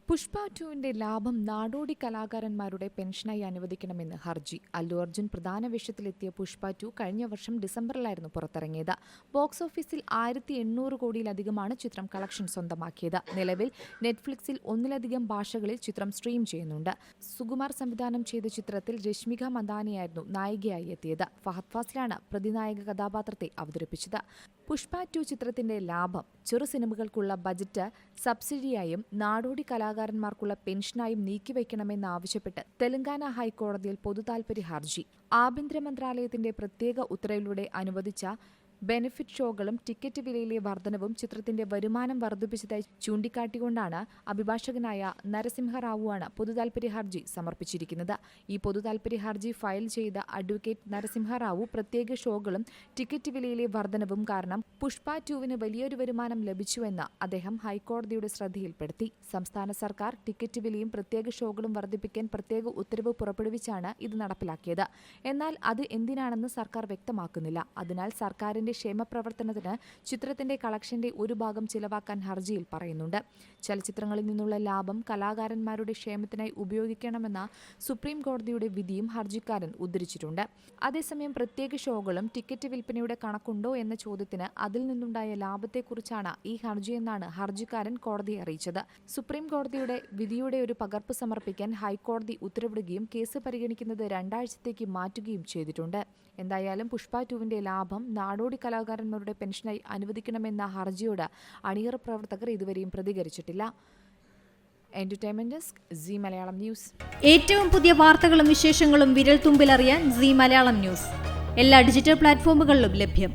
പുഷ്പ 2-ന്റെ ലാഭം നാടോടി കലാകാരന്മാരുടെ പെൻഷനായി അനുവദിക്കണമെന്ന് ഹർജി. അല്ലു അർജുൻ പ്രധാന വേഷത്തിലെത്തിയ പുഷ്പ 2 കഴിഞ്ഞ വർഷം ഡിസംബറിലായിരുന്നു പുറത്തിറങ്ങിയത്. ബോക്സ് ഓഫീസിൽ 1800 കോടിയിലധികമാണ് ചിത്രം കളക്ഷൻ സ്വന്തമാക്കിയത്. നിലവിൽ നെറ്റ്ഫ്ലിക്സിൽ ഒന്നിലധികം ഭാഷകളിൽ ചിത്രം സ്ട്രീം ചെയ്യുന്നുണ്ട്. സുകുമാർ സംവിധാനം ചെയ്ത ചിത്രത്തിൽ രശ്മിക മന്ദാനയായിരുന്നു നായികയായി എത്തിയത്. ഫഹദ് ഫാസിലാണ് പ്രതിനായക കഥാപാത്രത്തെ അവതരിപ്പിച്ചത്. പുഷ്പ 2 ചിത്രത്തിന്റെ ലാഭം ചെറു സിനിമകൾക്കുള്ള ബജറ്റ് സബ്സിഡിയായും നാടോടി കലാകാരന്മാർക്കുള്ള പെൻഷനായും നീക്കിവയ്ക്കണമെന്നാവശ്യപ്പെട്ട് തെലങ്കാന ഹൈക്കോടതിയിൽ പൊതുതാൽപര്യ ഹർജി. ആഭ്യന്തര മന്ത്രാലയത്തിന്റെ പ്രത്യേക ഉത്തരവിലൂടെ അനുവദിച്ച ബെനിഫിറ്റ് ഷോകളും ടിക്കറ്റ് വിലയിലെ വർധനവും ചിത്രത്തിന്റെ വരുമാനം വർദ്ധിപ്പിച്ചതായി ചൂണ്ടിക്കാട്ടിക്കൊണ്ടാണ് അഭിഭാഷകനായ നരസിംഹറാവുവാണ് പൊതുതാൽപര്യ ഹർജി സമർപ്പിച്ചിരിക്കുന്നത്. ഈ പൊതുതാൽപര്യ ഹർജി ഫയൽ ചെയ്ത അഡ്വക്കേറ്റ് നരസിംഹറാവു പ്രത്യേക ഷോകളും ടിക്കറ്റ് വിലയിലെ വർധനവും കാരണം പുഷ്പ 2-ന് വലിയൊരു വരുമാനം ലഭിച്ചുവെന്ന് അദ്ദേഹം ഹൈക്കോടതിയുടെ ശ്രദ്ധയിൽപ്പെടുത്തി. സംസ്ഥാന സർക്കാർ ടിക്കറ്റ് വിലയും പ്രത്യേക ഷോകളും വർദ്ധിപ്പിക്കാൻ പ്രത്യേക ഉത്തരവ് പുറപ്പെടുവിച്ചാണ് ഇത് നടപ്പിലാക്കിയത്. എന്നാൽ അത് എന്തിനാണെന്ന് സർക്കാർ വ്യക്തമാക്കുന്നില്ല. അതിനാൽ സർക്കാരിന്റെ ക്ഷേമപ്രവർത്തനത്തിന് ചിത്രത്തിന്റെ കളക്ഷന്റെ ഒരു ഭാഗം ചിലവാക്കാൻ ഹർജിയിൽ പറയുന്നുണ്ട്. ചലച്ചിത്രങ്ങളിൽ നിന്നുള്ള ലാഭം കലാകാരന്മാരുടെ ക്ഷേമത്തിനായി ഉപയോഗിക്കണമെന്ന സുപ്രീം കോടതിയുടെ വിധിയും ഹർജിക്കാരൻ ഉദ്ധരിച്ചിട്ടുണ്ട്. അതേസമയം പ്രത്യേക ഷോകളും ടിക്കറ്റ് വിൽപ്പനയുടെ കണക്കുണ്ടോ എന്ന ചോദ്യത്തിന് അതിൽ നിന്നുണ്ടായ ലാഭത്തെക്കുറിച്ചാണ് ഈ ഹർജിയെന്നാണ് ഹർജിക്കാരൻ കോടതിയെ അറിയിച്ചത്. സുപ്രീം കോടതിയുടെ വിധിയുടെ ഒരു പകർപ്പ് സമർപ്പിക്കാൻ ഹൈക്കോടതി ഉത്തരവിടുകയും കേസ് പരിഗണിക്കുന്നത് 2 ആഴ്ചത്തേക്ക് മാറ്റുകയും ചെയ്തിട്ടുണ്ട്. എന്തായാലും പുഷ്പ 2-ന്റെ ലാഭം നാടോടി കലാകാരന്മാരുടെ പെൻഷനായി അനുവദിക്കണമെന്ന ഹർജിയോട് അണിയറ പ്രവർത്തകർ ഇതുവരെയും പ്രതികരിച്ചിട്ടില്ല. Entertainment desk, Zee Malayalam news. ഏറ്റവും പുതിയ വാർത്തകളും വിശേഷങ്ങളും വിരൽ തുമ്പിലറിയാൻ സീ മലയാളം ന്യൂസ് എല്ലാ ഡിജിറ്റൽ പ്ലാറ്റ്ഫോമുകളിലും ലഭ്യം.